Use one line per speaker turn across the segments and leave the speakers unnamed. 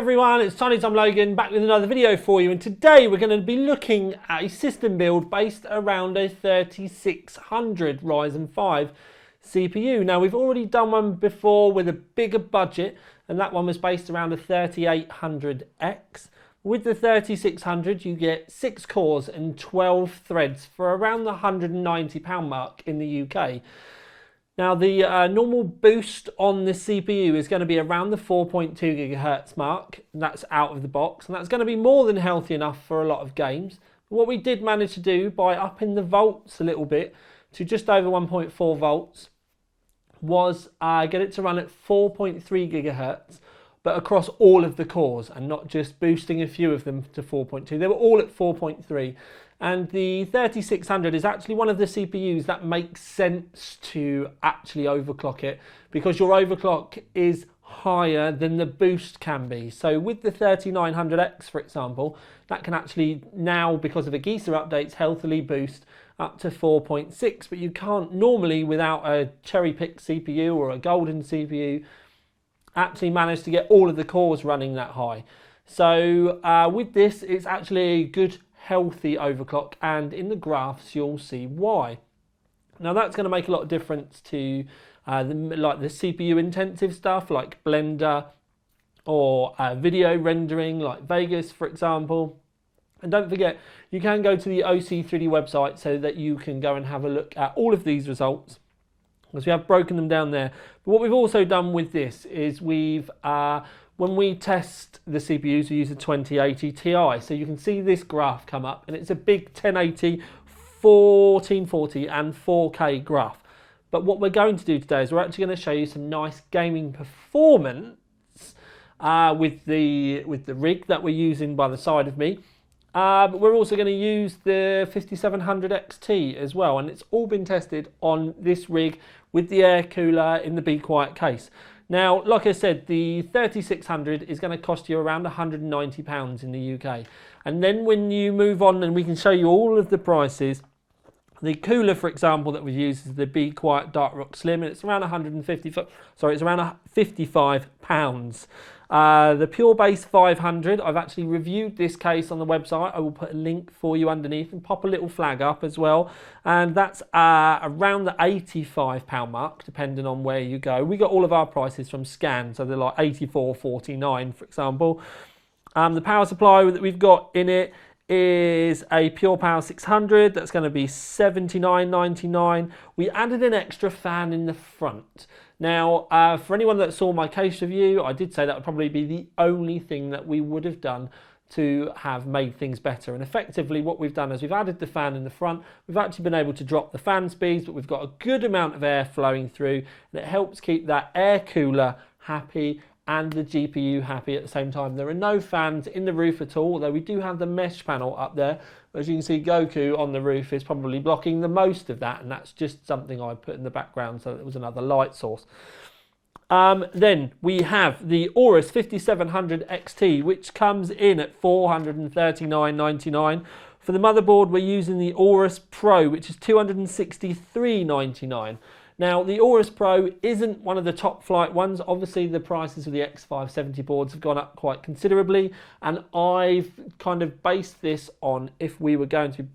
everyone, it's Tiny Tom Logan back with another video for you, and today we're going to be looking at a system build based around a 3600 Ryzen 5 CPU. Now we've already done one before with a bigger budget, and that one was based around a 3800X. With the 3600 you get 6 cores and 12 threads for around the £190 mark in the UK. Now the normal boost on the CPU is going to be around the 4.2 gigahertz mark. That's out of the box, and that's going to be more than healthy enough for a lot of games. What we did manage to do by upping the volts a little bit to just over 1.4 volts was get it to run at 4.3 gigahertz, but across all of the cores and not just boosting a few of them to 4.2. They were all at 4.3. And the 3600 is actually one of the CPUs that makes sense to actually overclock it, because your overclock is higher than the boost can be. So with the 3900X, for example, that can actually now, because of the Giga updates, healthily boost up to 4.6, but you can't normally, without a cherry-picked CPU or a golden CPU, actually manage to get all of the cores running that high. So with this, it's actually a good healthy overclock, and in the graphs you'll see why. Now that's going to make a lot of difference to like the CPU intensive stuff like Blender or video rendering like Vegas, for example. And don't forget, you can go to the OC3D website so that you can go and have a look at all of these results, because we have broken them down there. But what we've also done with this is we've when we test the CPUs, we use a 2080 Ti. So you can see this graph come up, and it's a big 1080, 1440 and 4K graph. But what we're going to do today is we're actually going to show you some nice gaming performance with the rig that we're using by the side of me. But we're also going to use the 5700 XT as well, and it's all been tested on this rig with the air cooler in the Be Quiet case. Now, like I said, the 3600 is going to cost you around £190 in the UK. And then when you move on, and we can show you all of the prices, the cooler, for example, that we use is the Be Quiet Dark Rock Slim, and it's around it's around £55. The Pure Base 500, I've actually reviewed this case on the website. I will put a link for you underneath and pop a little flag up as well. And that's around the £85 mark, depending on where you go. We got all of our prices from Scan, so they're like £84.49, for example. The power supply that we've got in it is a Pure Power 600. That's going to be $79.99. We added an extra fan in the front. Now, for anyone that saw my case review, I did say that would probably be the only thing that we would have done to have made things better. And effectively what we've done is we've added the fan in the front. We've actually been able to drop the fan speeds, but we've got a good amount of air flowing through, and it helps keep that air cooler happy and the GPU happy at the same time. There are no fans in the roof at all, although we do have the mesh panel up there. As you can see, Goku on the roof is probably blocking the most of that, and that's just something I put in the background so it was another light source. Then we have the Aorus 5700 XT, which comes in at $439.99. For the motherboard, we're using the Aorus Pro, which is $263.99. Now, the Aorus Pro isn't one of the top flight ones. Obviously, the prices of the X570 boards have gone up quite considerably, and I've kind of based this on if we were going to be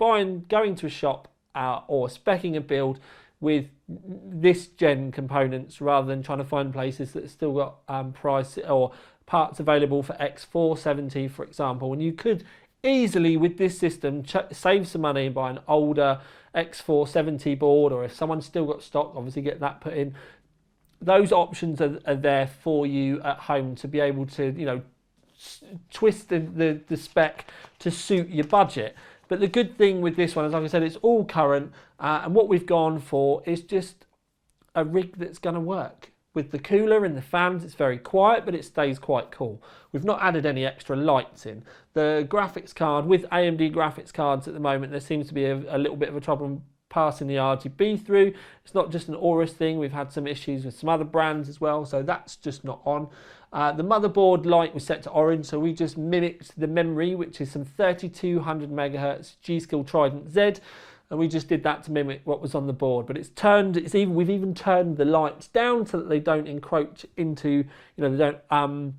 going to a shop or speccing a build with this gen components, rather than trying to find places that still got price or parts available for X470, for example. And you could easily, with this system, save some money and buy an older X470 board, or if someone's still got stock, obviously get that put in. Those options are there for you at home to be able to, you know, twist the spec to suit your budget. But the good thing with this one is, like I said, it's all current, and what we've gone for is just a rig that's going to work. With the cooler and the fans, it's very quiet, but it stays quite cool. We've not added any extra lights in. The graphics card, with AMD graphics cards at the moment, there seems to be a little bit of a trouble passing the RGB through. It's not just an Aorus thing. We've had some issues with some other brands as well, so that's just not on. The motherboard light was set to orange, so we just mimicked the memory, which is some 3200 megahertz G-Skill Trident Z. And we just did that to mimic what was on the board. But we've even turned the lights down so that they don't encroach into, they don't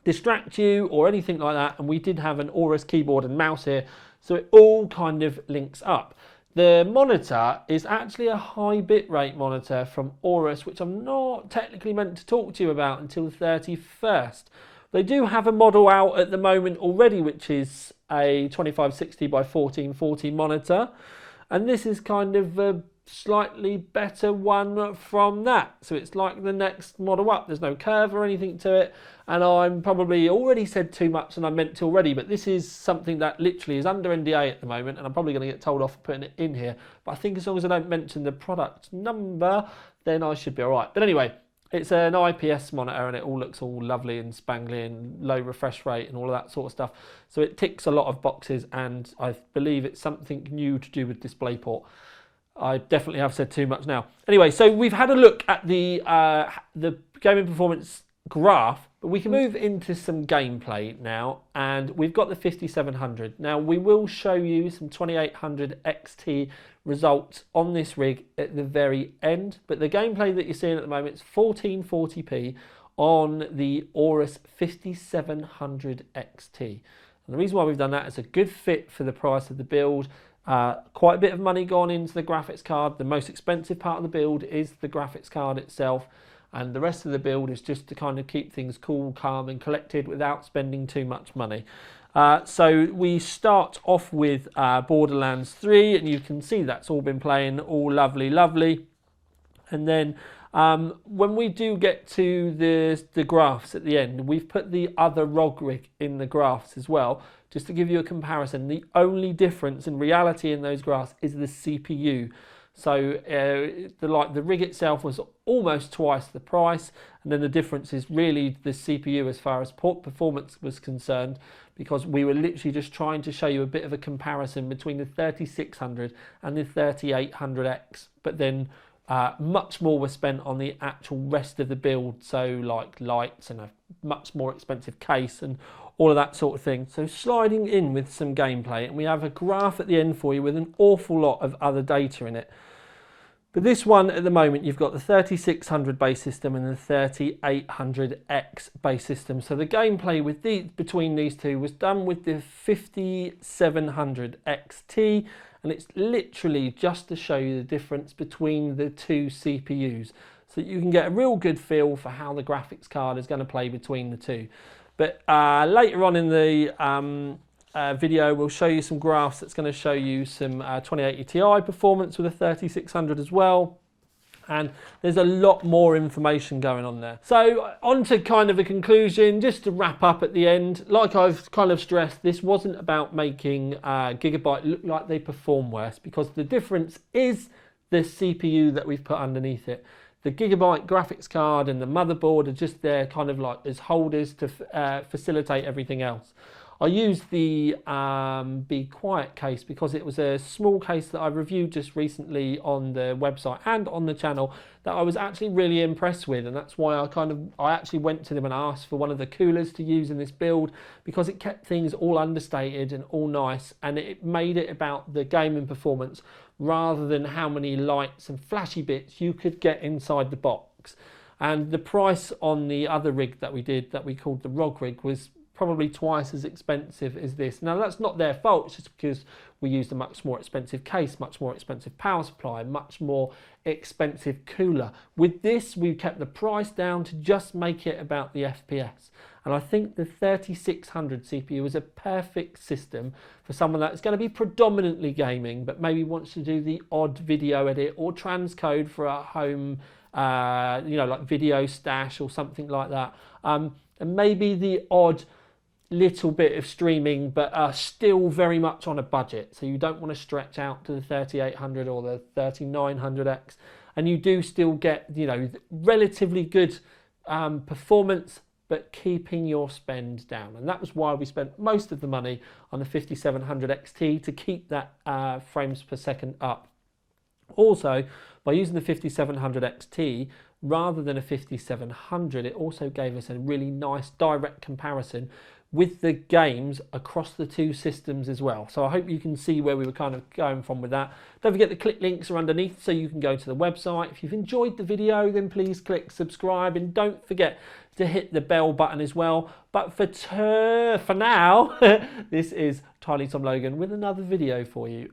distract you or anything like that. And we did have an Aorus keyboard and mouse here, so it all kind of links up. The monitor is actually a high bitrate monitor from Aorus, which I'm not technically meant to talk to you about until the 31st. They do have a model out at the moment already, which is a 2560 by 1440 monitor. And this is kind of a slightly better one from that. So it's like the next model up. There's no curve or anything to it. And I'm probably already said too much than I meant to already, but this is something that literally is under NDA at the moment, and I'm probably going to get told off for putting it in here. But I think as long as I don't mention the product number, then I should be all right. But anyway, it's an IPS monitor and it all looks all lovely and spangly and low refresh rate and all of that sort of stuff. So it ticks a lot of boxes, and I believe it's something new to do with DisplayPort. I definitely have said too much now. Anyway, so we've had a look at the gaming performance graph, but we can move into some gameplay now, and we've got the 5700. Now we will show you some 2800 XT results on this rig at the very end, but the gameplay that you're seeing at the moment is 1440p on the Aorus 5700 XT. And the reason why we've done that is a good fit for the price of the build. Quite a bit of money gone into the graphics card. The most expensive part of the build is the graphics card itself, and the rest of the build is just to kind of keep things cool, calm and collected without spending too much money. So we start off with Borderlands 3, and you can see that's all been playing, all lovely. And then when we do get to the graphs at the end, we've put the other ROG rig in the graphs as well, just to give you a comparison. The only difference in reality in those graphs is the CPU. So the rig itself was almost twice the price, and then the difference is really the CPU as far as port performance was concerned, because we were literally just trying to show you a bit of a comparison between the 3600 and the 3800X, but then much more was spent on the actual rest of the build, so like lights and a much more expensive case and all of that sort of thing. So sliding in with some gameplay, and we have a graph at the end for you with an awful lot of other data in it. But this one at the moment, you've got the 3600 base system and the 3800X base system. So the gameplay with between these two was done with the 5700 XT, and it's literally just to show you the difference between the two CPUs, so that you can get a real good feel for how the graphics card is going to play between the two. But later on in the video, we'll show you some graphs that's going to show you some 2080 Ti performance with a 3600 as well. And there's a lot more information going on there. So on to kind of a conclusion, just to wrap up at the end. Like I've kind of stressed, this wasn't about making Gigabyte look like they perform worse, because the difference is the CPU that we've put underneath it. The Gigabyte graphics card and the motherboard are just there kind of like as holders to facilitate everything else. I used the Be Quiet case because it was a small case that I reviewed just recently on the website and on the channel that I was actually really impressed with, and that's why I actually went to them and asked for one of the coolers to use in this build, because it kept things all understated and all nice, and it made it about the gaming performance rather than how many lights and flashy bits you could get inside the box. And the price on the other rig that we did, that we called the ROG rig, was probably twice as expensive as this. Now that's not their fault, it's just because we used a much more expensive case, much more expensive power supply, much more expensive cooler. With this, we kept the price down to just make it about the FPS. And I think the 3600 CPU is a perfect system for someone that's going to be predominantly gaming, but maybe wants to do the odd video edit or transcode for a home, like video stash or something like that. And maybe the odd little bit of streaming, but still very much on a budget. So you don't want to stretch out to the 3800 or the 3900X, and you do still get, relatively good performance, but keeping your spend down. And that was why we spent most of the money on the 5700 XT, to keep that frames per second up. Also, by using the 5700 XT rather than a 5700, it also gave us a really nice direct comparison with the games across the two systems as well. So I hope you can see where we were kind of going from with that. Don't forget the click links are underneath so you can go to the website. If you've enjoyed the video, then please click subscribe, and don't forget to hit the bell button as well. But for now, this is Tiny Tom Logan with another video for you.